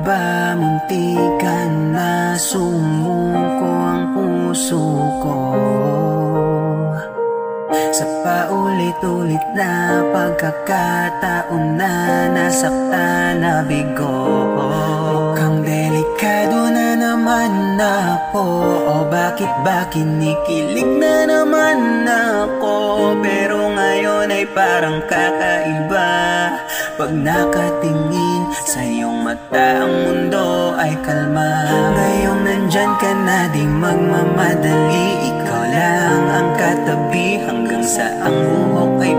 ba muntikan na sumuko ang puso ko sa paulit-ulit na pagkakataon na nasaktan na bigo? Mukhang delikado na naman ako, o bakit ba kinikilig na naman ako? Pero ngayon ay parang kakaiba. Pag nakatingin sa iyong mata, ang mundo ay kalma. Ngayong nandyan ka na, di magmamadali. Ikaw lang ang katabi hanggang sa ang buhok ay